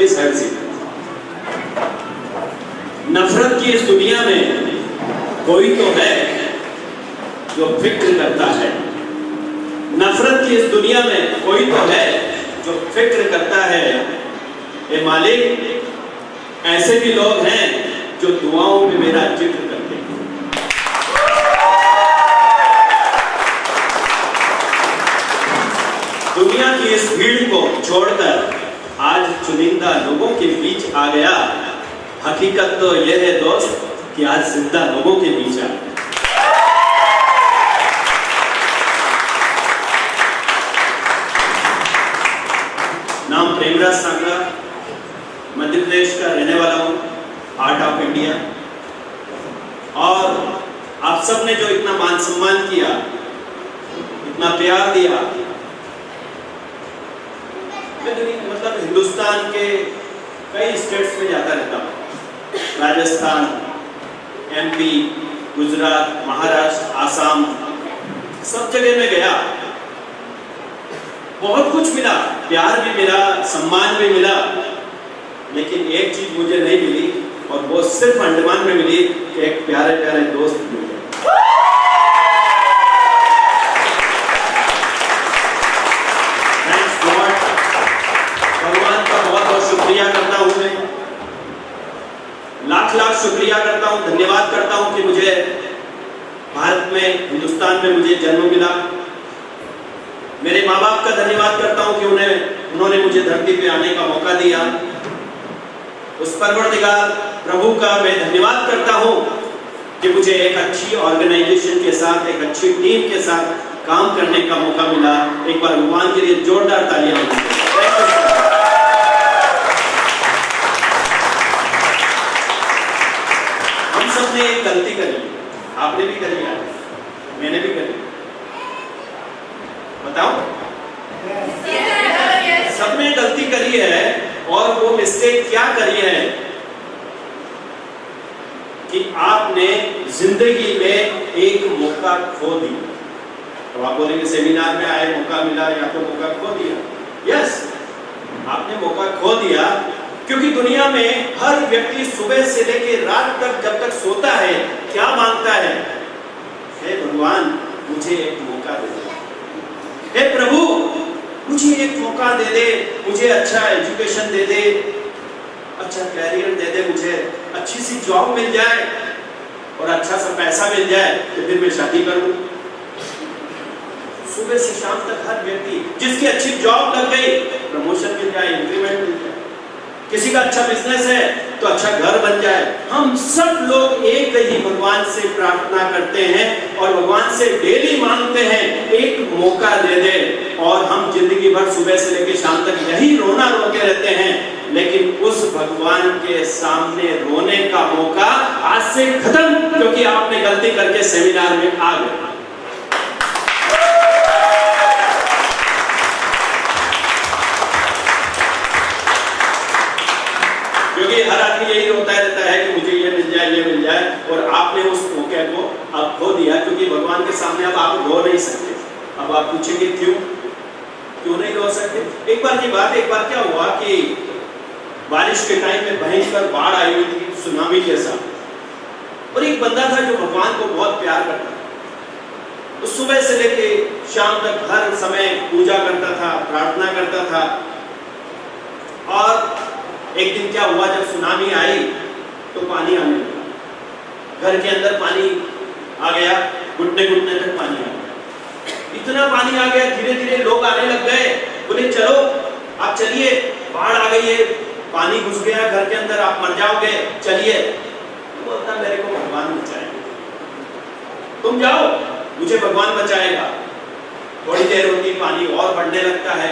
Please have seat. नफरत की इस दुनिया में कोई तो है जो फिक्र करता है। नफरत की इस दुनिया में कोई तो है जो फिक्र करता है। ए मालिक, ऐसे भी लोग हैं जो दुआओं में मेरा जिक्र करते हैं। दुनिया की इस भीड़ को छोड़कर आज चुनिंदा लोगों के बीच आ गया। हकीकत तो यह है दोस्त कि आज जिंदा लोगों के बीच आ गया। नाम प्रेमराज सांगला, मध्य प्रदेश का रहने वाला हूँ, हार्ट ऑफ इंडिया। और आप सबने जो इतना मान सम्मान किया, इतना प्यार दिया, मतलब हिंदुस्तान के कई स्टेट्स में जाता रहता हूँ, राजस्थान, एमपी, गुजरात, महाराष्ट्र, आसाम, सब जगह में गया। बहुत कुछ मिला, प्यार भी मिला, सम्मान भी मिला, लेकिन एक चीज मुझे नहीं मिली, और वो सिर्फ अंडमान में मिली कि एक प्यारे प्यारे दोस्त मिले। थैंक्स गॉड, भगवान का बहुत बहुत शुक्रिया करता हूँ मैं, लाख लाख शुक्रिया करता हूँ, धन्यवाद करता हूँ कि मुझे भारत में, हिंदुस्तान में मुझे जन्म मिला। मेरे माँ बाप का धन्यवाद करता हूँ कि उन्होंने मुझे धरती पे आने का मौका दिया। उस परवरदिगार प्रभु का मैं धन्यवाद करता हूँ कि मुझे एक अच्छी ऑर्गेनाइजेशन के साथ, एक अच्छी टीम के साथ काम करने का मौका मिला। एक बार भगवान के लिए जोरदार तालियां। हम सब ने एक गलती करी, आपने भी करी है, मैंने भी करी, बताओ? सबने गलती करी है, और वो मिस्टेक क्या करी है कि आपने जिंदगी में एक मौका खो दिया। तो आप बोलेंगे सेमिनार में आए, मौका मिला, या तो मौका खो दिया। यस, आपने मौका खो दिया, क्योंकि दुनिया में हर व्यक्ति सुबह से लेकर रात तक जब तक सोता है क्या मांगता है? हे भगवान, मुझे एक मौका दे दे। हे प्रभु, मुझे एक मौका दे दे, मुझे अच्छा एजुकेशन दे दे, अच्छा कैरियर दे दे, मुझे अच्छी सी जॉब मिल जाए और अच्छा सा पैसा मिल जाए तो फिर मैं शादी कर लूं। सुबह से शाम तक हर व्यक्ति, जिसकी अच्छी जॉब लग गई, प्रमोशन मिल जाए, इंक्रीमेंट मिल जाए, किसी का अच्छा बिजनेस है तो अच्छा घर बन जाए। हम सब लोग एक ही भगवान से प्रार्थना करते हैं और भगवान से डेली मांगते हैं, एक मौका दे दे। और हम जिंदगी भर सुबह से लेकर शाम तक यही रोना रोते रहते हैं, लेकिन उस भगवान के सामने रोने का मौका आज से खत्म, क्योंकि आपने गलती करके सेमिनार में आ गए। क्योंकि हर आदमी यही रोता रहता है कि मुझे ये मिल जाए, ये मिल जाए, और आपने उस मौके को अब खो दिया, क्योंकि भगवान के सामने अब आप रो नहीं सकते। अब आप पूछेंगे क्यों नहीं रो सकते? एक बार की बात, एक बार क्या हुआ कि बारिश के टाइम में भयंकर बाढ़ आई हुई थी, सुनामी जैसा, और एक बंदा था जो भगवान को बहुत प्यार करता था। तो सुबह से लेके शाम तक हर समय पूजा करता था, प्रार्थना करता था। और एक दिन क्या हुआ, जब सुनामी आई तो पानी आने लगा, घर के अंदर पानी आ गया, घुटने घुटने तक पानी आ गया। इतना पानी आ गया, धीरे धीरे लोग आने लग गए, बोले चलो आप चलिए, बाढ़ आ गई है, पानी घुस गया घर के अंदर, आप मर जाओगे, चलिए। तो बोलता मेरे को भगवान बचाएगा, तुम जाओ, मुझे भगवान बचाएगा। थोड़ी देर होती, पानी और बढ़ने लगता है,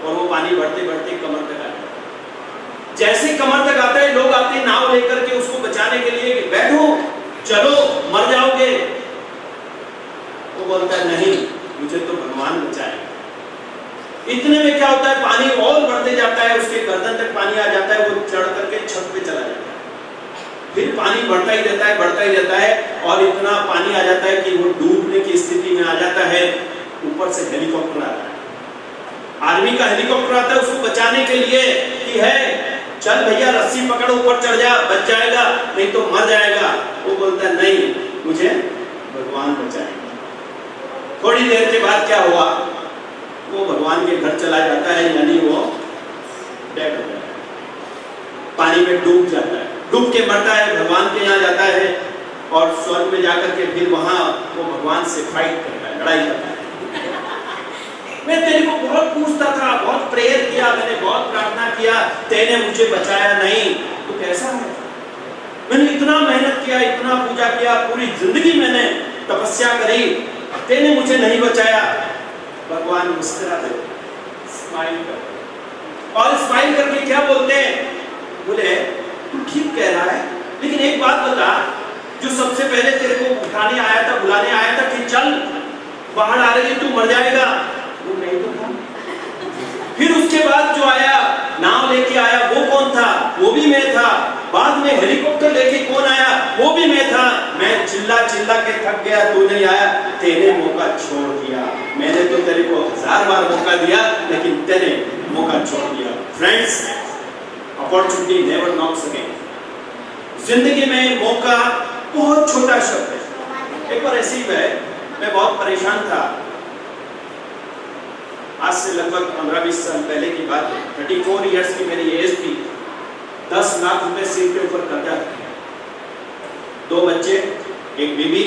और वो पानी बढ़ते बढ़ते कमर तक आता है। जैसे कमर तक आता है, लोग आते नाव लेकर के उसको बचाने के लिए, बैठो चलो मर जाओगे। वो बोलता है नहीं, मुझे तो भगवान बचाएगा। इतने में क्या होता है, पानी और बढ़ते जाता है, उसके गर्दन तक पानी आ जाता है, वो चढ़ करके छत पे चला जाता है। फिर पानी बढ़ता ही रहता है, बढ़ता ही रहता है, और इतना पानी आ जाता है कि वो डूबने की स्थिति में आ जाता है। ऊपर से हेलीकॉप्टर आता है, आर्मी का हेलीकॉप्टर आता है उसको बचाने के लिए कि है चल भैया रस्सी पकड़ ऊपर चढ़ जा, बच जाएगा, नहीं तो मर जाएगा। वो बोलता नहीं, मुझे भगवान बचाएगा। थोड़ी देर के बाद क्या हुआ, वो भगवान के घर चला जाता है, यानी वो डेड हो जाता है, पानी में डूब जाता है, डूब के मरता है, भगवान के यहाँ जाता है और स्वर्ग में जाकर के फिर वहां वो भगवान से फाइट करता है, लड़ाई करता है। मैं तेरे को बहुत पूछता था, बहुत प्रेयर किया, मैंने बहुत प्रार्थना किया, तेने मुझे बचाया नहीं, तो कैसा है? मैंने इतना मेहनत किया, इतना पूजा किया, पूरी जिंदगी मैंने तपस्या करी, तेने मुझे नहीं बचाया। भगवान मुस्कुराते, स्माइल कर, और स्माइल करके क्या बोलते हैं, बोले तू ठीक कह रहा है, लेकिन एक बात बता, जो सबसे पहले तेरे को उठाने आया था, बुलाने आया था कि चल बाहर आ रही है, तू मर जाएगा, वो नहीं तो था। फिर उसके बाद जो आया, नाव लेके आया, वो कौन था? वो भी मैं था। बाद में हेलीकॉप्टर लेके कौन आया? वो भी मैं था। मैं चिल्ला चिल्ला के थक गया, तू नहीं आया, तेरे मौका छोड़ दिया। मैंने तो तेरे को 1000 बार मौका दिया, लेकिन तेरे मौका छोड़ दिया। Friends, opportunity never knocks again. जिंदगी में मौका बहुत छोटा शब्द है। एक बार ऐसे ही मैं बहुत परेशान था, आज से लगभग 15-20 साल पहले की बात है। 34 इयर्स की मेरी एज थी, 10 लाख रुपए सिर के ऊपर कर्जा था, 2 बच्चे, एक बीवी,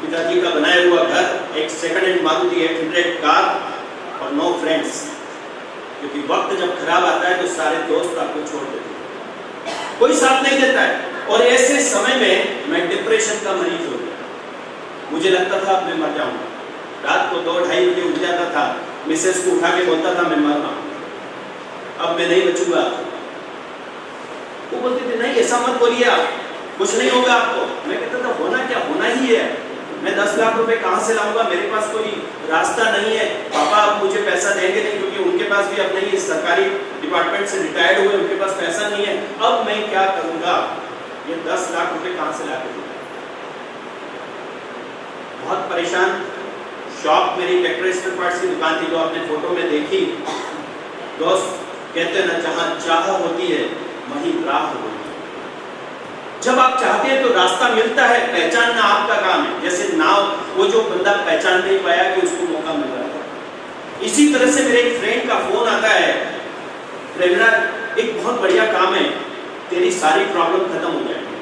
पिताजी का बनाया हुआ घर, एक सेकंड हैंड मारुति 800 कार और 9 फ्रेंड्स। क्योंकि वक्त जब खराब आता है तो सारे दोस्त आपको छोड़ देते हैं, कोई साथ नहीं देता है। और ऐसे समय में मैं डिप्रेशन का मरीज हो गया। मुझे लगता था अब मैं मर जाऊंगा। रात को 2-2:30 बजे उठ जाता था, मिसेस को उठा के बोलता था मैं मर रहा हूं, अब मैं नहीं बचूंगा। वो बोलते थे नहीं ऐसा मत बोलिए आप, कुछ नहीं होगा आपको। मैं कहता था होना क्या, होना ही है। मैं 10 लाख रुपए कहां से लाऊंगा, मेरे पास कोई रास्ता नहीं है। पापा अब मुझे पैसा देंगे नहीं, क्योंकि उनके पास भी अब नहीं, सरकारी डिपार्टमेंट से रिटायर्ड हुए, उनके पास पैसा नहीं है। अब मैं क्या करूंगा, ये 10 लाख रुपए कहां से लाके दूंगा? बहुत परेशान। शॉप मेरी ट्रैक्टर स्पेयर पार्ट्स की दुकान थी, जो आपने फोटो में देखी। दोस्त कहते हैं ना, जहां चाह होती है वहीं राह होती है। जब आप चाहते हैं तो रास्ता मिलता है, पहचानना आपका काम है। जैसे नाव, वो जो बंदा पहचान नहीं पाया कि उसको मौका मिल रहा है। इसी तरह से मेरे एक फ्रेंड का फोन आता है, मेरा एक बहुत बढ़िया काम है, तेरी सारी प्रॉब्लम खत्म हो जाएगी।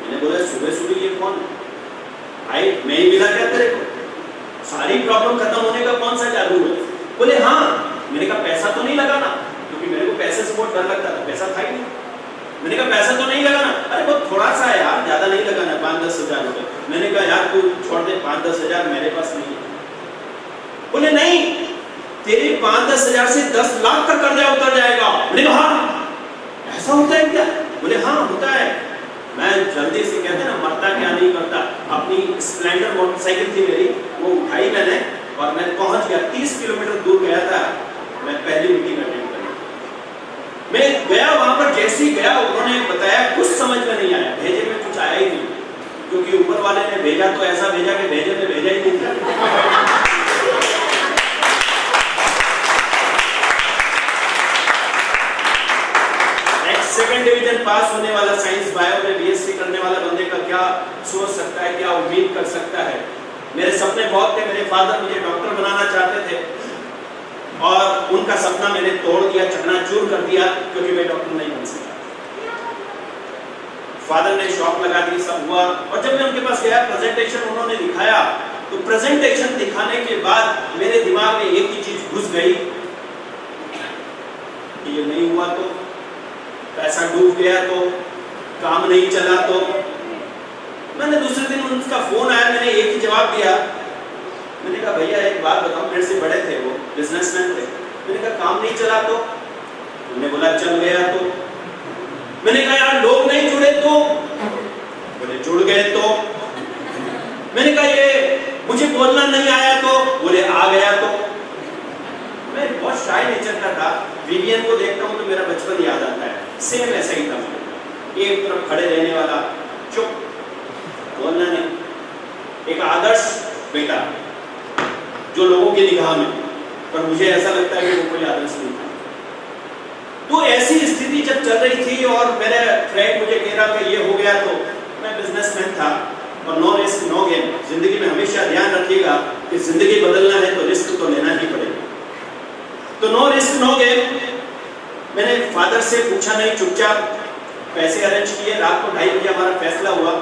मैंने बोला सुबह सुबह ये फोन भाई, मैं ही मिला क्या तेरे को? सारी प्रॉब्लम खत्म होने का कौन सा जादू है? बोले हाँ। मैंने कहा पैसा तो नहीं लगाना, क्योंकि मेरे को पैसे से बहुत डर लगता था, पैसा था ही नहीं। मैंने कहा पैसा तो नहीं लगाना। अरे बहुत थोड़ा सा है यार, ज्यादा नहीं लगाना, 5-10 हजार रुपए। मैंने कहा यार तू छोड़ दे, 5-10 हजार मेरे पास नहीं है। बोले नहीं, तेरे 5-10 हजार से 10 लाख का कर्जा उतर जाएगा। मैंने कहा ऐसा होता है क्या? बोले हाँ होता है। मैं जल्दी से, कहते ना मरता क्या नहीं करता, अपनी स्प्लेंडर मोटरसाइकिल थी मेरी, वो उठाई मैंने और मैं पहुंच गया। 30 किलोमीटर दूर गया था मैं पहली मीटिंग अटेंड करने। मैं गया वहां पर, जैसे ही गया उन्होंने बताया, कुछ समझ में नहीं आया, भेजे में कुछ आया ही नहीं, क्योंकि ऊपर वाले ने भेजा तो ऐसा भेजा कि भेजे में भेजा ही नहीं था। सेकंड डिवीजन पास होने वाला, साइंस बायो में बीएससी करने वाला बंदे का क्या सोच सकता है, क्या उम्मीद कर सकता है? मेरे सपने बहुत थे। मेरे फादर मुझे डॉक्टर बनाना चाहते थे और उनका सपना मैंने तोड़ दिया, चकनाचूर कर दिया, क्योंकि मैं डॉक्टर नहीं बन सका। फादर ने शॉप लगा दी, सब हुआ। और जब मैं उनके पास गया, प्रेजेंटेशन उन्होंने दिखाया, तो प्रेजेंटेशन दिखाने के बाद मेरे दिमाग में एक ही चीज घुस गई कि ये नहीं हुआ तो, पैसा डूब गया तो, काम नहीं चला तो। मैंने दूसरे दिन उनका फोन आया, मैंने एक ही जवाब दिया। मैंने कहा भैया एक बात बताओ, मेरे से बड़े थे वो, बिजनेसमैन थे। मैंने कहा काम नहीं चला तो? उन्होंने बोला चल गया तो। मैंने कहा यार लोग नहीं जुड़े तो? बोले जुड़ गए तो। मैंने कहा ये मुझे बोलना नहीं आया तो? बोले आ गया तो। मैं बहुत शाय नेचर का था। विवियन को देखता हूँ तो मेरा बचपन याद आता है, सेम ऐसा ही था। एक तरफ खड़े रहने वाला, चुप, बोलना नहीं, एक आदर्श बेटा जो लोगों की निगाह में, पर मुझे ऐसा लगता है कि वो कोई आदर्श नहीं था। तो ऐसी स्थिति जब चल रही थी और मेरे फ्रेंड मुझे कह रहा था ये हो गया, तो मैं बिजनेसमैन था और नो रिस्क नो गेन। जिंदगी में हमेशा ध्यान रखिएगा कि जिंदगी बदलना है तो रिस्क तो लेना ही पड़ेगा। तो नो रिस्क नो गेन। मैंने फादर से पूछा नहीं, चुपचाप पैसे अरेंज किए। रात को 2:30 बजे हमारा फैसला हुआ।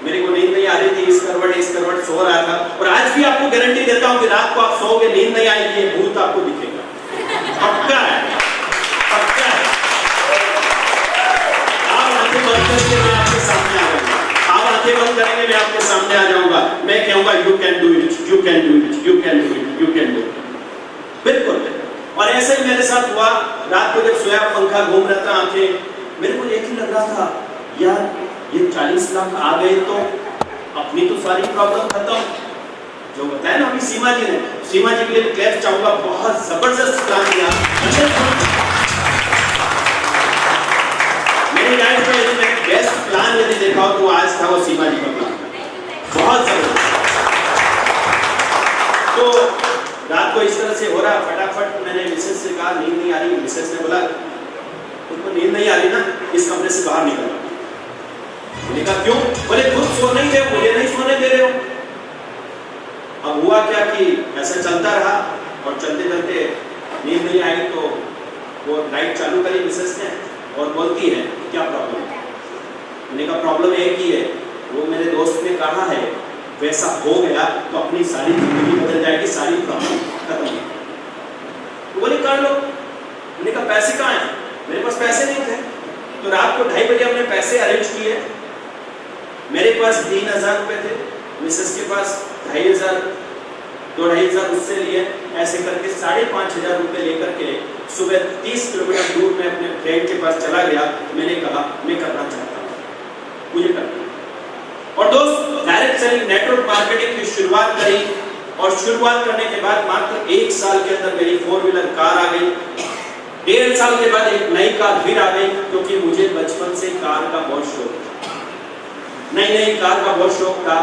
मेरे को नींद नहीं आ रही थी, इस करवट सो रहा था। और आज भी आपको गारंटी देता हूं कि रात को आप सोओगे, नींद नहीं आएगी, ये भूत आपको दिखेगा, पक्का है, पक्का है। आप आंखें बंद करके मैं आपके सामने आ जाऊंगा, आप आंखें बंद करेंगे मैं आपके सामने आ जाऊंगा, मैं कहूंगा you can do it, you can do it, you can do it, you can do it. बिल्कुल। और ऐसे ही मेरे साथ हुआ। रात को जब सोया, पंखा घूम रहा था, आंखें, मेरे को एक ही लग रहा था, यार ये 40 लाख आ गए तो अपनी तो सारी प्रॉब्लम खत्म। जो बताया ना अभी सीमा जी ने, सीमा जी के लिए क्लैप चाहूंगा, बहुत जबरदस्त प्लान किया। मेरी लाइफ में यदि बेस्ट प्लान यदि देखा हो तो आज था वो सीमा जी का प्लान, बहुत जबरदस्त। तो रात को इस तरह से हो रहा, फटाफट मैंने मिसेस से कहा नींद नहीं आ रही। मिसेस ने बोला तुमको नींद नहीं आ रही ना, इस कमरे से बाहर निकलो। मैंने कहा क्यों? बोले खुद सो नहीं रहे हो, मुझे नहीं सोने दे रहे हो। अब हुआ क्या कि ऐसा चलता रहा और चलते चलते नींद नहीं आई तो वो लाइट चालू करी मिसेस ने और बोलती है क्या प्रॉब्लम है? मैंने कहा प्रॉब्लम एक ही है, वो मेरे दोस्त ने कहा है वैसा हो गया तो अपनी सारी जिंदगी बदल जाएगी, सारी प्रॉब्लम खत्म। तो बोले कर लो। मैंने कहा पैसे कहाँ हैं? मेरे पास पैसे नहीं थे। तो रात को 2:30 बजे हमने पैसे अरेंज किए। मेरे पास 3,000 रुपए थे, मिसेस के पास 2,500, 2,500 उससे लिए। ऐसे करके 5,500 रुपए लेकर के सुबह 30 किलोमीटर दूर में अपने फ्रेंड के पास चला गया। मैंने कहा मैं करना चाहता हूँ, मुझे करना। और दोस्त डायरेक्ट सेलिंग नेटवर्क मार्केटिंग की शुरुआत करी और शुरुआत करने के बाद मात्र 1 साल के अंदर मेरी 4 व्हीलर कार आ गई। 1.5 साल के बाद एक नई कार फिर आ गई, क्योंकि मुझे बचपन से कार का बहुत शौक था, नई कार का बहुत शौक था।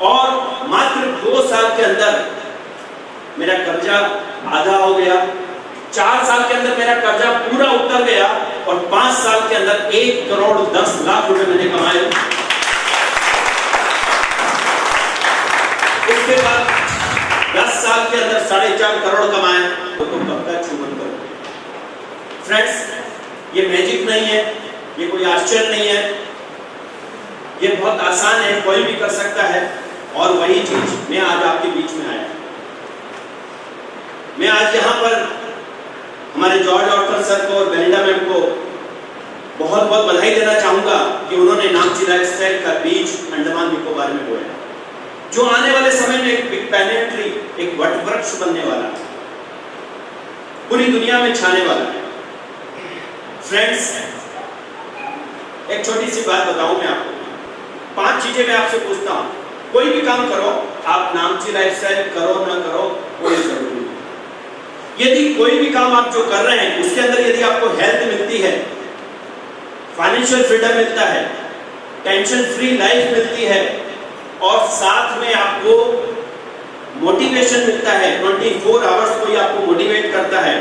और मात्र 2 साल के अंदर मेरा कर्जा आधा हो गया, 4 साल के अंदर मेरा कर्जा पूरा उतर गया और 5 साल के अंदर 1 करोड़ 10 लाख रुपए मैंने कमाए। उसके बाद 10 साल के अंदर 4.5 करोड़ कमाए। तो पक्का चुमन करो फ्रेंड्स, ये मैजिक नहीं है, ये कोई आश्चर्य नहीं है, ये बहुत आसान है, कोई भी कर सकता है। और वही चीज मैं आज आपके बीच में आया। मैं आज यहाँ पर हमारे जॉर्ज ऑर्थर सर को और बेलिंडा मैम को बहुत बहुत बधाई देना चाहूंगा कि उन्होंने नामची लाइफस्टाइल का बीज अंडमान निकोबार में बोया, जो आने वाले समय में एक बिग पैनियन ट्री, एक वटवृक्ष बनने वाला है, पूरी दुनिया में छाने वाला है। फ्रेंड्स, एक छोटी सी बात बताऊं मैं आपको, 5 चीजें मैं आपसे पूछता हूं। कोई भी काम करो, आप नामची लाइफस्टाइल करो ना करो, कोई जरूरी नहीं। यदि कोई भी काम आप जो कर रहे हैं उसके अंदर यदि आपको हेल्थ मिलती है, फाइनेंशियल फ्रीडम मिलता है, टेंशन फ्री लाइफ मिलती है और साथ में आपको मोटिवेशन मिलता है, 24 आवर्स कोई आपको मोटिवेट करता है,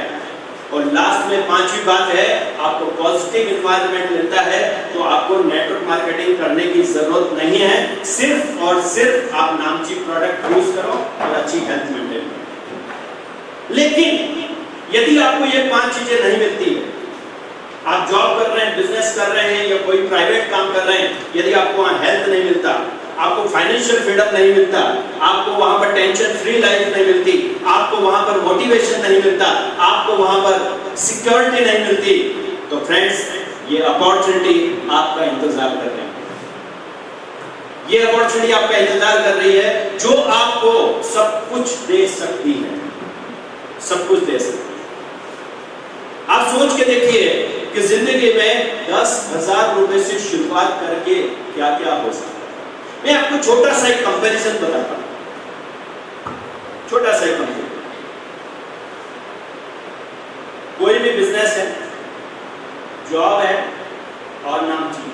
और लास्ट में 5वीं बात है आपको पॉजिटिव एनवायरनमेंट मिलता है, तो आपको नेटवर्क मार्केटिंग करने की जरूरत नहीं है। सिर्फ और सिर्फ आप नामची प्रोडक्ट यूज करो और अच्छी हेल्थ मेंटेन करो। लेकिन यदि आपको ये 5 चीजें नहीं मिलती, आप जॉब कर रहे हैं, बिजनेस कर रहे हैं या कोई प्राइवेट काम कर रहे हैं, यदि आपको वहां हेल्थ नहीं मिलता, आपको फाइनेंशियल फ्रीडम नहीं मिलता, आपको वहां पर टेंशन फ्री लाइफ नहीं मिलती, आपको वहां पर मोटिवेशन नहीं मिलता, आपको वहां पर सिक्योरिटी नहीं मिलती, तो फ्रेंड्स ये अपॉर्चुनिटी आपका इंतजार कर रही है। ये अपॉर्चुनिटी आपका इंतजार कर रही है जो आपको सब कुछ दे सकती है, सब कुछ दे सकती है। आप सोच के देखिए कि जिंदगी में 10,000 रुपए से शुरुआत करके क्या क्या हो सकता है। मैं आपको छोटा सा एक कंपैरिजन बताता हूं, छोटा सा एक कंपैरिजन। कोई भी बिजनेस है, जॉब है और नामची।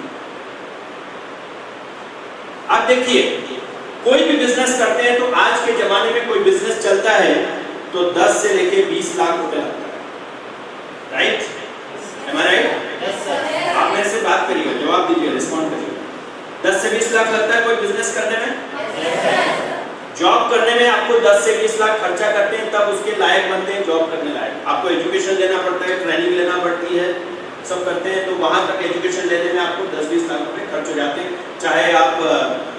आप देखिए, कोई भी बिजनेस करते हैं तो आज के जमाने में कोई बिजनेस चलता है तो 10 से लेके 20 लाख रुपए लगता है, राइट? लाख लगता है कोई बिजनेस करने में? जॉब करने में आपको 10 से 20 लाख खर्चा करते हैं, तब उसके लायक बनते हैं जॉब करने लायक। आपको एजुकेशन लेना पड़ता है, ट्रेनिंग लेना पड़ती है, सब करते हैं, तो वहां तक एजुकेशन लेने में आपको 10-20 लाख रुपए खर्च हो जाते हैं। चाहे आप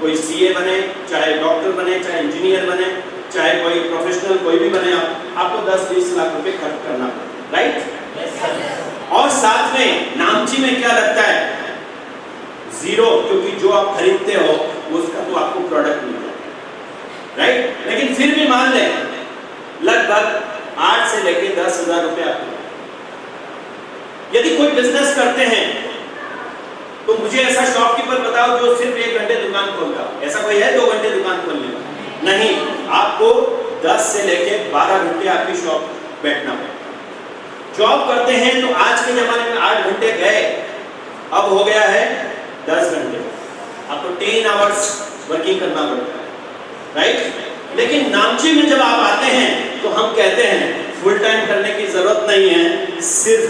कोई सीए बने, चाहे डॉक्टर बने, चाहे इंजीनियर बने, चाहे कोई प्रोफेशनल कोई भी बने, आपको 10-20 लाख रुपए खर्च करना पड़ता है, राइट? और साथ में नामची में क्या लगता है? जीरो, क्योंकि जो आप खरीदते हो उसका तो आपको प्रोडक्ट मिल जाता है, राइट? लेकिन फिर भी मान लें लगभग 8 से लेके 10,000 रुपए आपको। यदि कोई बिजनेस करते हैं तो मुझे ऐसा शॉपकीपर बताओ जो सिर्फ 1 घंटे दुकान खोलता हो। ऐसा कोई है 2 घंटे दुकान खोलने का? नहीं, आपको 10 से लेके 12 घंटे आपकी शॉप बैठना पड़ेगा। जॉब करते हैं तो आज के जमाने में 8 घंटे गए, अब हो गया है 10 घंटे। आपको 10 आवर्स वर्किंग करना पड़ता है, राइट? लेकिन नामची में जब आप आते हैं तो हम कहते हैं फुल टाइम करने की जरूरत नहीं है, सिर्फ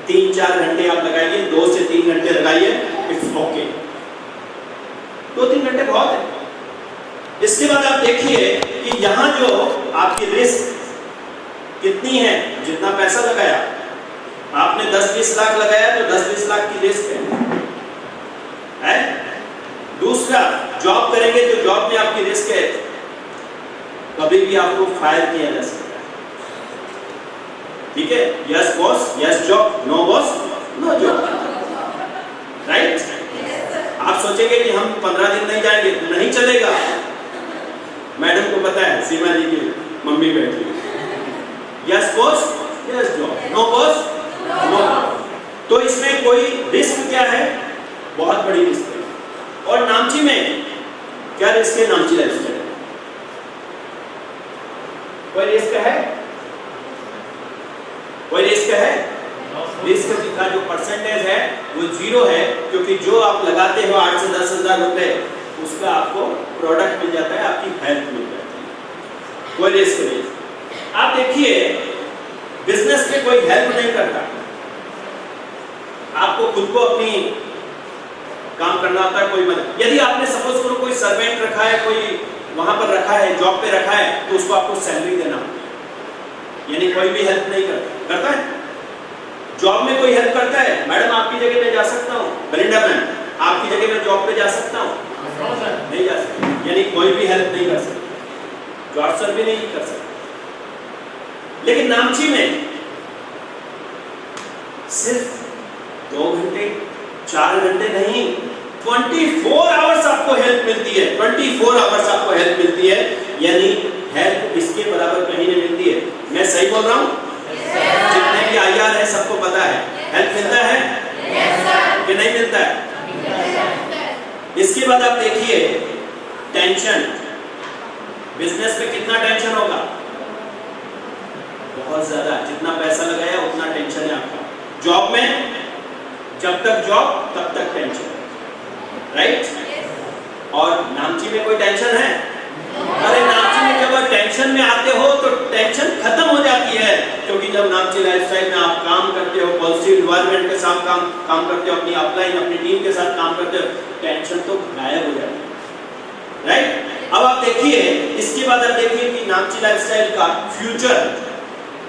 3-4 घंटे आप लगाइए, 2 से 3 घंटे लगाइए, इट्स ओके। 2-3 घंटे बहुत है। इसके बाद आप देखिए कि यहां जो आपकी रिस्क कितनी है, जितना पैसा लगाया आपने 10-20 लाख लगाया तो 10-20 लाख की रिस्क है। दूसरा, जॉब करेंगे तो जॉब में आपकी रिस्क है, कभी भी आपको फायर किया जा सकता है, ठीक है? Yes boss yes job, no boss no job, right? आप सोचेंगे कि हम 15 दिन नहीं जाएंगे, नहीं चलेगा। मैडम को पता है, सीमा जी की मम्मी बैठी, yes boss yes job, no boss no. तो इसमें कोई रिस्क क्या है? बहुत बड़ी रिस्क है। और नामची में क्या रिस्क है? नामची लाइफस्टाइल कोई रिस्क है? कोई रिस्क है? रिस्क का जो परसेंटेज है वो 0 है, क्योंकि जो आप लगाते हो 8 से 10,000 रुपए, उसका आपको प्रोडक्ट मिल जाता है, आपकी हेल्प मिल जाती है, कोई रिस्क नहीं। आप देखिए बिजनेस में कोई हेल्प नहीं करता, आपको खुद को अपनी काम करना होता है, कोई मदद। यदि आपने सपोज करो कोई सर्वेंट रखा है, कोई वहां पर रखा है, जॉब पे रखा है, तो उसको आपको सैलरी देना होता है, यानी कोई भी हेल्प नहीं करता है। जॉब में कोई हेल्प करता है? मैडम आपकी जगह पे जा सकता हूँ, बलिंडा मैम आपकी जगह पे जॉब पे जा सकता हूँ, नहीं जा सकता, यानी कोई भी हेल्प नहीं कर सकता, जॉब सर भी नहीं कर सकता। लेकिन नामची में सिर्फ 2 घंटे 4 घंटे नहीं, 24 आवर्स आपको हेल्प मिलती है, 24 आवर्स आपको हेल्प मिलती है, यानी हेल्प इसके बराबर कहीं नहीं मिलती है। मैं सही बोल रहा हूँ? जितने भी आईआर है सबको पता है, हेल्प मिलता है कि नहीं मिलता है? इसके बाद आप देखिए टेंशन, बिजनेस में कितना टेंशन होगा? बहुत ज्यादा, जितना पैसा लगाया उतना टेंशन है आपका। जॉब में जब तक जॉब तब तक टेंशन, राइट? और नामची में कोई टेंशन है? अरे नामची में जब आप टेंशन में आते हो तो टेंशन खत्म हो जाती है, क्योंकि जब नामची लाइफस्टाइल में आप काम करते हो, पॉजिटिव एनवायरनमेंट के साथ काम करते हो, अपनी अपलाइन अपनी टीम के साथ काम करते हो, टेंशन तो गायब हो जाती है, राइट? अब आप देखिए, इसके बाद आप देखिए कि नामची लाइफस्टाइल का फ्यूचर,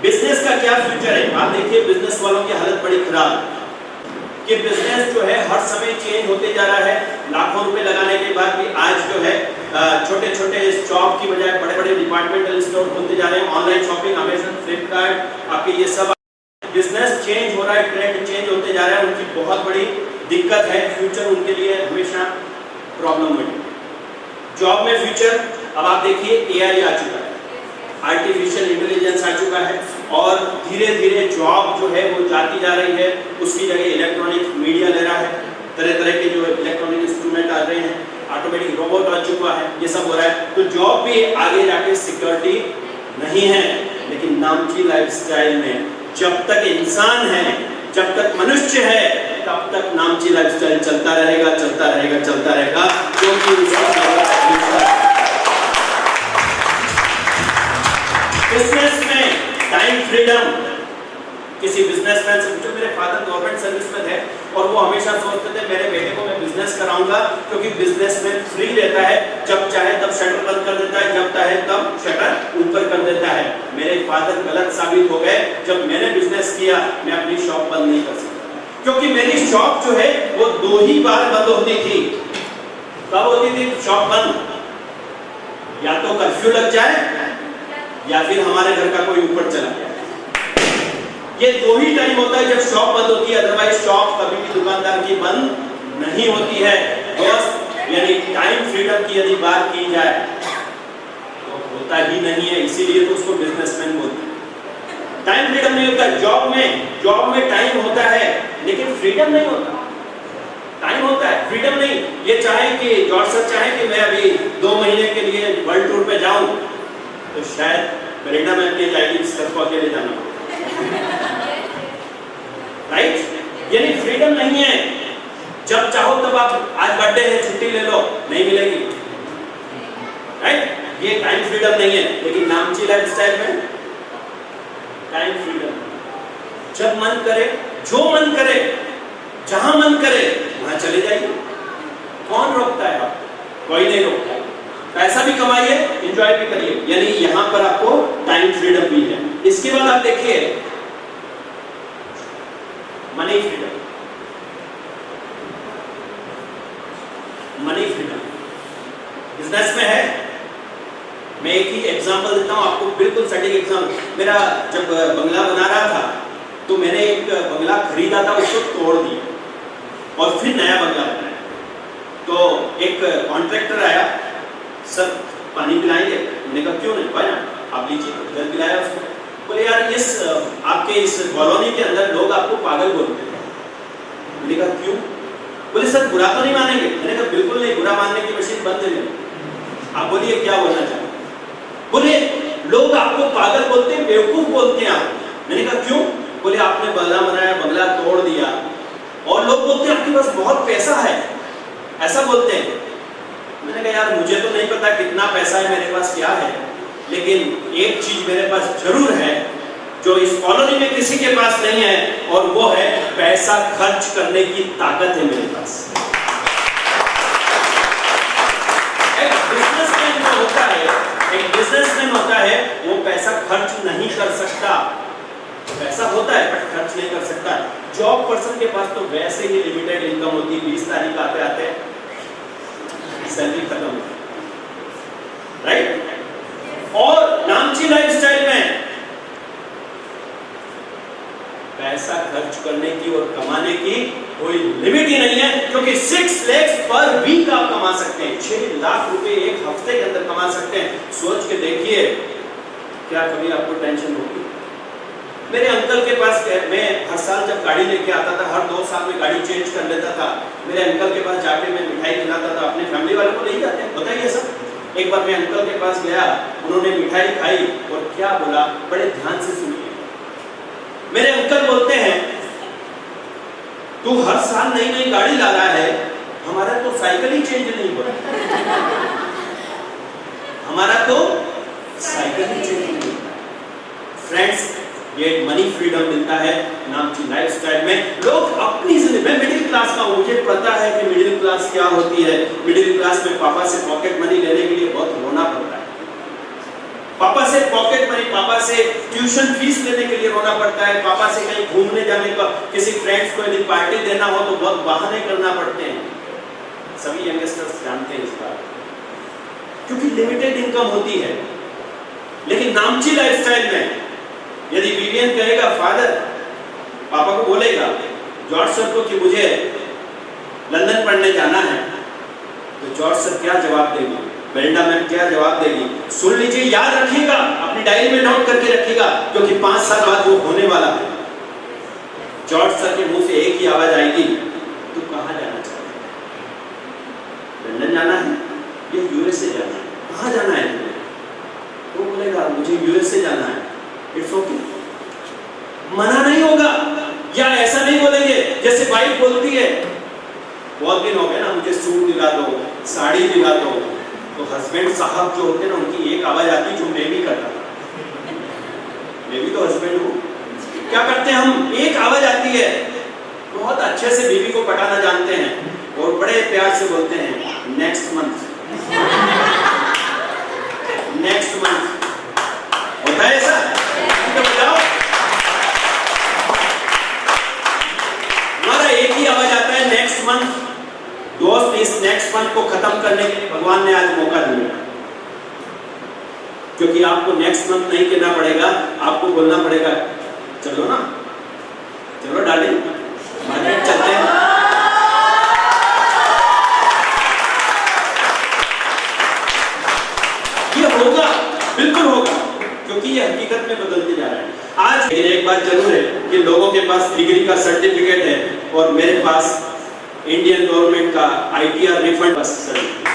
बिजनेस का क्या फ्यूचर है। आप देखिए बिजनेस वालों की हालत बड़ी खराब है कि बिजनेस जो है हर समय चेंज होते जा रहा है। लाखों रुपए लगाने के बाद भी आज जो है छोटे छोटे शॉप की बजाय बड़े बड़े डिपार्टमेंटल स्टोर खुलते जा रहे हैं, ऑनलाइन शॉपिंग, अमेज़न, फ्लिपकार्ट, आपके ये सब बिजनेस चेंज हो रहा है, ट्रेंड चेंज होते जा रहा है, उनकी बहुत बड़ी दिक्कत है, फ्यूचर उनके लिए हमेशा प्रॉब्लम है। जॉब में फ्यूचर, अब आप देखिए एआई आ चुका है, आर्टिफिशियल इंटेलिजेंस आ चुका है, और धीरे धीरे जॉब जो है वो जाती जा रही है, उसकी जगह इलेक्ट्रॉनिक मीडिया ले रहा है, तरह तरह के जो इलेक्ट्रॉनिक इंस्ट्रूमेंट आ रहे हैं, ऑटोमेटिक रोबोट आ चुका है, ये सब हो रहा है। तो जॉब भी आगे जाके सिक्योरिटी नहीं है, लेकिन नामची लाइफस्टाइल में जब तक इंसान है, जब तक मनुष्य है, तब तक नामची लाइफस्टाइल चलता रहेगा, चलता रहेगा, चलता रहेगा, क्योंकि बिजनेस में टाइम फ्रीडम, किसी बिजनेसमैन से पूछो, मेरे फादर गवर्नमेंट सर्विस में थे, और वो हमेशा सोचते थे मेरे बेटे को मैं बिजनेस कराऊंगा, क्योंकि बिजनेस में फ्री रहता है, जब चाहे तब शटर बंद कर देता है, जब चाहे तब शटर ऊपर कर देता है। मेरे फादर गलत साबित हो गए। जब मैंने बिजनेस किया मैं अपनी शॉप बंद नहीं कर सकता, क्योंकि मेरी शॉप जो है वो 2 ही बार बंद होती थी। कब होती थी शॉप बंद? या तो कर्फ्यू लग जाए या फिर हमारे घर का कोई ऊपर चला जाए। ये 2 ही टाइम होता है जब शॉप बंद होती है, अदरवाइज शॉप कभी भी दुकानदार की बंद नहीं होती है। दोस्त, यानी टाइम फ्रीडम की यदि बात की जाए तो होता ही नहीं है, इसीलिए तो उसको बिजनेसमैन बोलते हैं। टाइम फ्रीडम नहीं होता। जॉब में टाइम होता है लेकिन फ्रीडम नहीं होता। टाइम होता है, फ्रीडम नहीं। ये चाहे कि जॉर्ज सर चाहे कि मैं अभी 2 महीने के लिए वर्ल्ड टूर पे जाऊं, तो शायद मेरिडा में अपनी जाएगी, सर को अकेले जाना राइट, यानी फ्रीडम नहीं है। जब चाहो तब आप, आज बर्थडे है छुट्टी ले लो, नहीं मिलेगी, राइट, ये टाइम फ्रीडम नहीं है। लेकिन नामची लाइफस्टाइल में टाइम फ्रीडम, जब मन करे, जो मन करे, जहां मन करे वहां चले जाइए। कौन रोकता है आपको? कोई नहीं रोकता है। पैसा भी कमाइए, एंजॉय भी करिए, यानी यहां पर आपको टाइम फ्रीडम भी है। इसके बाद आप देखिए money freedom. Money freedom business में है। मैं एक ही एग्जांपल देता हूं आपको, बिल्कुल सटीक एग्जांपल। मेरा जब बंगला बना रहा था तो मैंने एक बंगला खरीदा था, उसको तोड़ दिया और फिर नया बंगला बनाया। तो एक कॉन्ट्रैक्टर आया, सर पानी पिलाएंगे? मैंने कहा क्यों नहीं, भाई ना आप लीजिए। जल पिलाया उसको। बोले यार इस आपके इस कॉलोनी के अंदर लोग आपको पागल बोलते हैं। मैंने कहा क्यों? बोले सर बुरा तो नहीं मानेंगे? मैंने कहा बिल्कुल नहीं, बुरा मानने की मशीन बंद है। आप बोलिए क्या बोलना चाहते? बोले लोग आपको पागल बोलते हैं, बेवकूफ बोलते हैं आप। मैंने कहा क्यों? बोले आपने बंगला बनाया, बंगला तोड़ दिया, और लोग बोलते हैं आपके पास बहुत पैसा है, ऐसा बोलते हैं। मैंने कहा यार मुझे तो नहीं पता कितना पैसा है मेरे पास, क्या है, लेकिन एक चीज मेरे पास जरूर है जो इस कॉलोनी में किसी के पास नहीं है, और वो है पैसा खर्च करने की ताकत है मेरे पास। एक बिजनेसमैन जो होता है, एक बिजनेसमैन होता है, वो पैसा खर्च नहीं कर सकता। पैसा होता है बट खर्च नहीं कर सकता। जॉब पर्सन के पास तो वैसे ही लिमिटेड इनकम होती है, 20 तारीख आते आते सैलरी खत्म होती है, राइट। और नामची लाइफस्टाइल में पैसा खर्च करने की और कमाने की कोई लिमिट ही नहीं है, क्योंकि 6 lakhs पर वीक आप कमा सकते हैं। 6 लाख रुपए एक हफ्ते के अंदर कमा सकते हैं। सोच के देखिए, क्या कभी आपको टेंशन होगी? मेरे अंकल के पास, मैं हर साल जब गाड़ी लेके आता था, हर 2 साल में गाड़ी चेंज कर लेता था। मेरे अंकल के पास जाके मैं मिठाई खिलाता था, अपने फैमिली वालों को ले जाते हैं, बताइए सब। एक बार मैं अंकल के पास गया, उन्होंने मिठाई खाई और क्या बोला, बड़े ध्यान से सुनिए। मेरे अंकल बोलते हैं तू हर साल नई नई गाड़ी ला रहा है, हमारा तो साइकिल ही चेंज नहीं हो रहा। हमारा तो साइकिल ही चेंज नहीं हो रहा। फ्रेंड्स, ये मनी फ्रीडम मिलता है नामची लाइफस्टाइल में। लोग अपनी जिंदगी, मैं मिडिल क्लास का हूं, मुझे पता है कि मिडिल क्लास क्या होती है। मिडिल क्लास में पापा से पॉकेट मनी लेने के लिए बहुत रोना पड़ता है। पापा से पॉकेट मनी, पापा से ट्यूशन फीस लेने के लिए रोना पड़ता है। पापा से कहीं घूमने जाने का, किसी फ्रेंड्स को यदि पार्टी देना हो तो बहुत बहाने करना पड़ते हैं। सभी यंगस्टर्स जानते हैं इस बात, क्योंकि लिमिटेड इनकम होती है। लेकिन नामची लाइफस्टाइल में यदि विवियन कहेगा, फादर पापा को बोलेगा जॉर्ज सर को कि मुझे लंदन पढ़ने जाना है, तो जॉर्ज सर क्या जवाब देगी, बेलिंडा मैम क्या जवाब देगी? सुन लीजिए, याद रखिएगा, अपनी डायरी में नोट करके रखिएगा, क्योंकि 5 साल बाद वो होने वाला है। जॉर्ज सर के मुंह से एक ही आवाज आएगी, तू कहां जाना चाहता है? लंदन जाना है या यूएसए जाना है? कहां जाना है? वो बोलेगा मुझे यूएसए जाना है। इट्स ओके, मना नहीं होगा। या ऐसा नहीं बोलेंगे जैसे वाइफ बोलती है, बहुत दिन हो गए ना, मुझे सूट दिला दो, साड़ी दिला दो, तो हस्बैंड साहब जो होते हैं ना, उनकी एक आवाज आती है जो मैं भी करता था। मैं भी तो हस्बैंड हूँ। क्या करते हैं हम? एक आवाज आती है तो बहुत अच्छे से बीवी को पटाना जानते हैं और बड़े प्यार से बोलते हैं नेक्स्ट मंथ, नेक्स्ट मंथ। होता है ऐसा? तो बताओ, हमारा एक ही आवाज आता है नेक्स्ट मंथ। दोस्त, इस नेक्स्ट मंथ को खत्म करने के लिए भगवान ने आज मौका दिया, क्योंकि आपको नेक्स्ट मंथ नहीं कहना पड़ेगा, आपको बोलना पड़ेगा चलो ना, चलो डार्लिंग मार्केट चलते हैं। ये होगा, बिल्कुल होगा, क्योंकि ये हकीकत में बदलते जा रहा है आज। लेकिन एक बात जरूर है कि लोगों के पास डिग्री का सर्टिफिकेट है और मेरे पास इंडियन गवर्नमेंट का ITR रिफंड का सर्टिफिकेट।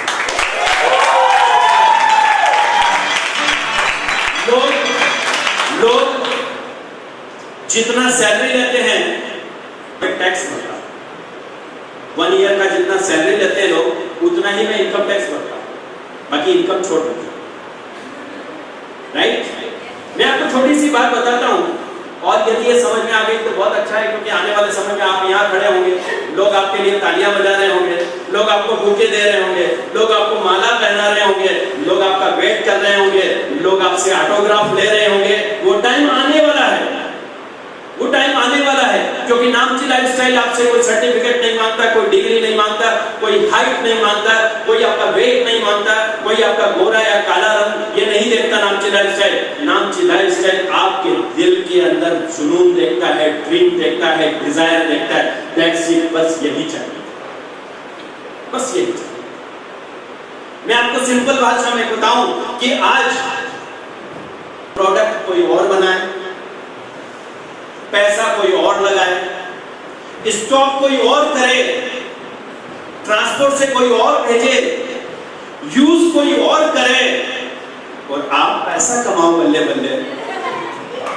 लोग जितना सैलरी लेते हैं टैक्स भरता, 1 ईयर का जितना सैलरी लेते हैं लोग उतना ही मैं इनकम टैक्स भरता, बाकी इनकम छोड़ देता। राइट? मैं आपको छोटी सी बात बताता हूं, और यदि ये समझ में आ गई तो बहुत अच्छा है, क्योंकि आने वाले समय में आप यहाँ खड़े होंगे, लोग आपके लिए तालियां बजा रहे होंगे, लोग आपको बुके दे रहे होंगे, लोग आपको माला पहना रहे होंगे, लोग आपका वेट कर रहे होंगे, लोग आपसे ऑटोग्राफ ले रहे होंगे। वो टाइम आने वाला है, वो टाइम आने वाला है, क्योंकि नामची लाइफस्टाइल आपसे कोई सर्टिफिकेट नहीं मांगता, कोई डिग्री नहीं मांगता, कोई हाइट नहीं मांगता, कोई आपका वेट नहीं मांगता, कोई आपका गोरा या काला रंग ये नहीं देखता। नामची लाइफस्टाइल, नामची लाइफस्टाइल आपके दिल के अंदर जुनून देखता है, ड्रीम देखता है, डिजायर देखता है। दैट्स इट, बस यही चाहिए, बस यही चाहिए। मैं आपको सिंपल भाषा में बताऊं कि आज प्रोडक्ट कोई और बनाए, पैसा कोई और लगाए, स्टॉक कोई और करे, ट्रांसपोर्ट से कोई और भेजे, यूज कोई और करे, और आप पैसा कमाओ बल्ले बल्ले,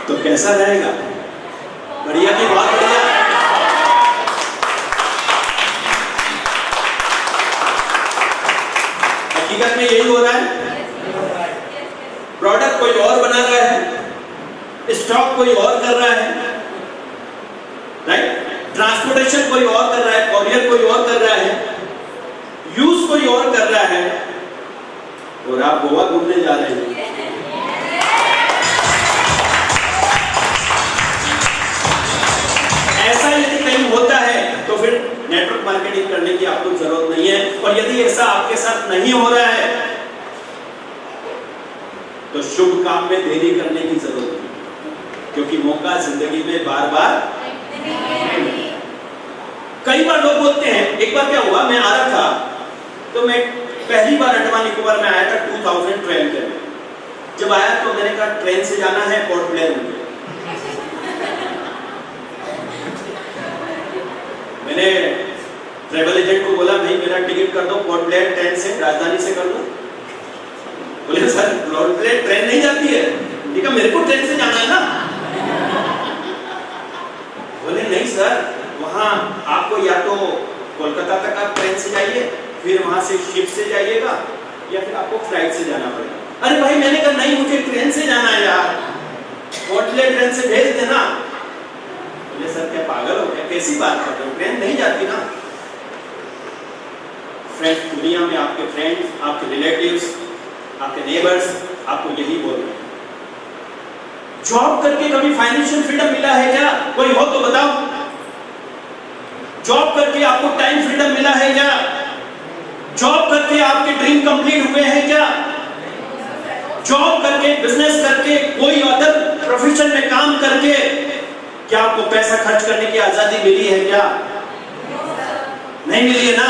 तो कैसा रहेगा? बढ़िया की बात, बढ़िया। हकीकत में यही हो रहा है। प्रोडक्ट कोई और बना रहा है, स्टॉक कोई और कर रहा है, राइट? ट्रांसपोर्टेशन कोई और कर रहा है, कॉरियर कोई और कर रहा है, यूज कोई और कर रहा है, और आप गोवा घूमने जा रहे हैं। ऐसा यदि कहीं होता है तो फिर नेटवर्क मार्केटिंग करने की आपको जरूरत नहीं है। और यदि ऐसा आपके साथ नहीं हो रहा है तो शुभ काम में देरी करने की जरूरत नहीं, क्योंकि मौका जिंदगी में बार बार। कई बार लोग बोलते हैं, एक बार क्या हुआ, मैं आ रहा था तो मैं पहली बार अंडमान निकोबार में आया था 2012 के में। जब आया तो मैंने कहा ट्रेन से जाना है पोर्ट ब्लेयर में। मैंने ट्रेवल एजेंट को बोला भाई मेरा टिकट कर दो पोर्ट ब्लेयर ट्रेन से, राजधानी से कर दो। बोले सर पोर्ट ब्लेयर ट्रेन नहीं जाती है। ठीक है, मेरे को ट्रेन से जाना है ना। बोले नहीं सर, वहां आपको या तो कोलकाता तक आप ट्रेन से जाइए, फिर वहां से शिप से जाइएगा, या फिर आपको फ्लाइट से जाना पड़ेगा। अरे भाई मैंने कहा नहीं, मुझे ट्रेन से जाना है यार, पोर्ट ब्लेयर ट्रेन से भेज देना। बोले सर क्या पागल हो गया, कैसी बात कर रहे हो, ट्रेन नहीं जाती ना। फ्रेंड्स, दुनिया में आपके फ्रेंड्स, आपके रिलेटिव्स, आपके नेबर्स आपको यही बोल रहे हैं। जॉब करके कभी फाइनेंशियल फ्रीडम मिला है क्या? कोई हो तो बताओ। जॉब करके आपको टाइम फ्रीडम मिला है क्या? जॉब करके आपके ड्रीम कंप्लीट हुए हैं क्या? जॉब करके, बिजनेस करके, कोई अदर प्रोफेशन में काम करके क्या आपको पैसा खर्च करने की आजादी मिली है क्या? नहीं मिली है ना।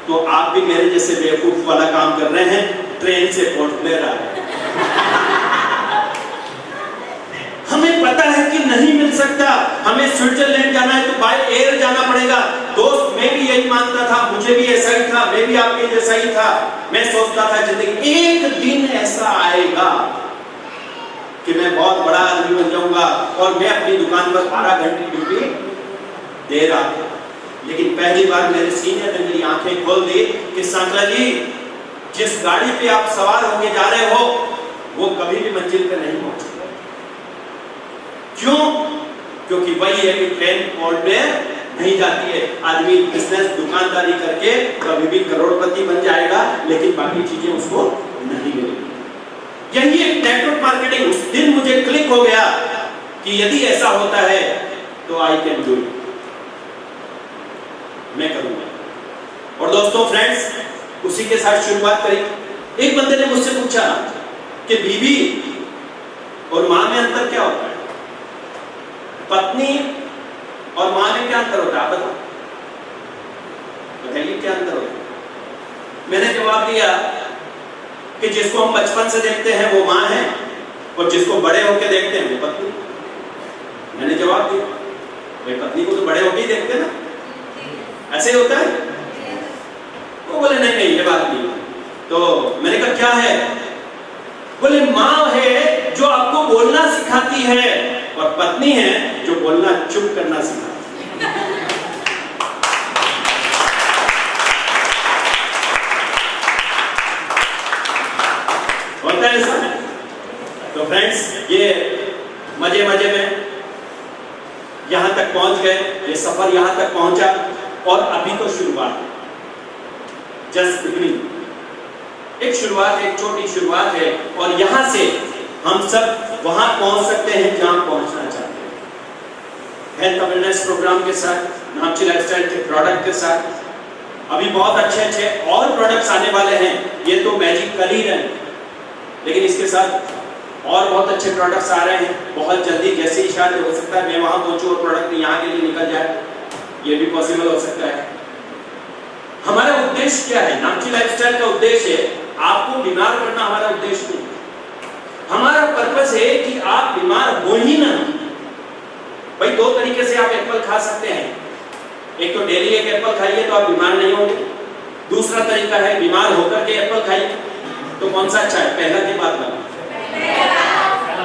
तो आप भी मेरे जैसे बेवकूफ वाला काम कर रहे हैं, ट्रेन से पोर्ट ब्लेयर आ रहे हैं। हमें पता है कि नहीं मिल सकता, हमें स्विट्जरलैंड जाना है तो बाय एयर जाना पड़ेगा। दोस्त, मैं भी यही मानता था, मुझे भी ऐसा ही था, मैं भी आपके जैसा ही था। मैं सोचता था जिंदगी एक दिन ऐसा आएगा कि मैं बहुत बड़ा आदमी बन जाऊंगा और मैं अपनी दुकान पर 12 घंटे ड्यूटी दे रहा था। लेकिन पहली बार मेरे सीनियर ने मेरी आंखें खोल दी कि सांकला जी, जिस गाड़ी पे आप सवार होके जा रहे हो वो कभी भी मंजिल पे नहीं पहुंचेगा। क्यों? क्योंकि वही है कि ट्रेन पोर्ट ब्लेयर नहीं जाती है। आदमी बिजनेस दुकानदारी करके कभी भी करोड़पति बन जाएगा, लेकिन बाकी चीजें उसको नहीं मिलेगी। यही एक नेटवर्क मार्केटिंग उस दिन मुझे क्लिक हो गया कि यदि ऐसा होता है तो आई कैन डू इट, मैं करूंगा। और दोस्तों फ्रेंड्स, उसी के साथ शुरुआत करी। एक बंदे ने मुझसे पूछा कि बीवी और मां में अंतर क्या होता है, पत्नी और मां में क्या अंतर होता है, आप बताओ, बताइए क्या अंतर होता है। मैंने जवाब दिया कि जिसको हम बचपन से देखते हैं वो मां है, और जिसको बड़े होकर देखते हैं वो पत्नी। मैंने जवाब दिया, भाई पत्नी को तो बड़े होकर ही देखते ना, ऐसे ही होता है। वो बोले नहीं नहीं ये बात नहीं। तो मैंने कहा क्या है, बोले मां है जो आपको बोलना सिखाती है, और पत्नी है जो बोलना चुप करना सिखाती है। होता है ऐसा। तो फ्रेंड्स, ये मजे मजे में यहां तक पहुंच गए, ये सफर यहां तक पहुंचा, और अभी तो शुरुआत, जस्ट बिगिनिंग। एक शुरुआत, एक छोटी शुरुआत है, और यहां से हम सब वहां पहुंच सकते हैं जहां पहुंचना चाहते हैं। हेल्थ अवेयरनेस प्रोग्राम के साथ, नामची लाइफस्टाइल के प्रोडक्ट के साथ अभी बहुत अच्छे अच्छे और प्रोडक्ट्स आने वाले हैं। ये तो मैजिक कर ही रहे हैं, लेकिन इसके साथ और बहुत अच्छे प्रोडक्ट्स आ रहे हैं बहुत जल्दी। जैसे ही शायद हो सकता है मैं वहां पहुंचूं और प्रोडक्ट यहाँ के लिए निकल जाए, ये भी पॉसिबल हो सकता है। हमारा उद्देश्य क्या है? नामची लाइफस्टाइल का उद्देश्य है आपको बीमार करना, हमारा उद्देश्य नहीं। हमारा पर्पस है कि आप बीमार हो ही ना। भाई दो तरीके से आप एप्पल खा सकते हैं, एक तो डेली एक एप्पल खाइए तो आप बीमार नहीं होंगे, दूसरा तरीका है बीमार होकर के एप्पल खाइए। तो कौन सा अच्छा है? पहला की बात बता।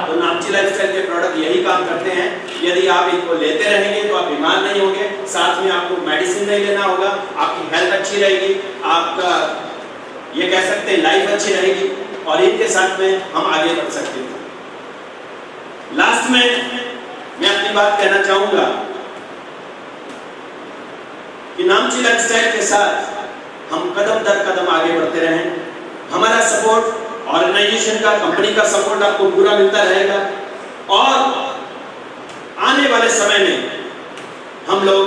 तो नामची लाइफस्टाइल के प्रोडक्ट यही काम करते हैं। यदि आप इनको लेते रहेंगे तो आप बीमार नहीं होंगे, साथ में आपको मेडिसिन नहीं लेना होगा, आपकी हेल्थ अच्छी रहेगी, आपका ये कह सकते हैं लाइफ अच्छी रहेगी, और इनके साथ में हम आगे बढ़ सकते हैं। लास्ट में मैं अपनी बात कहना चाहूंगा कि नामची लाइफस्टाइल के साथ हम कदम दर कदम आगे बढ़ते रहें। हमारा सपोर्ट, ऑर्गेनाइजेशन का, कंपनी का सपोर्ट आपको पूरा मिलता रहेगा, और आने वाले समय में हम लोग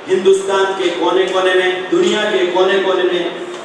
हिंदुस्तान के कोने कोने में, दुनिया के कोने कोने में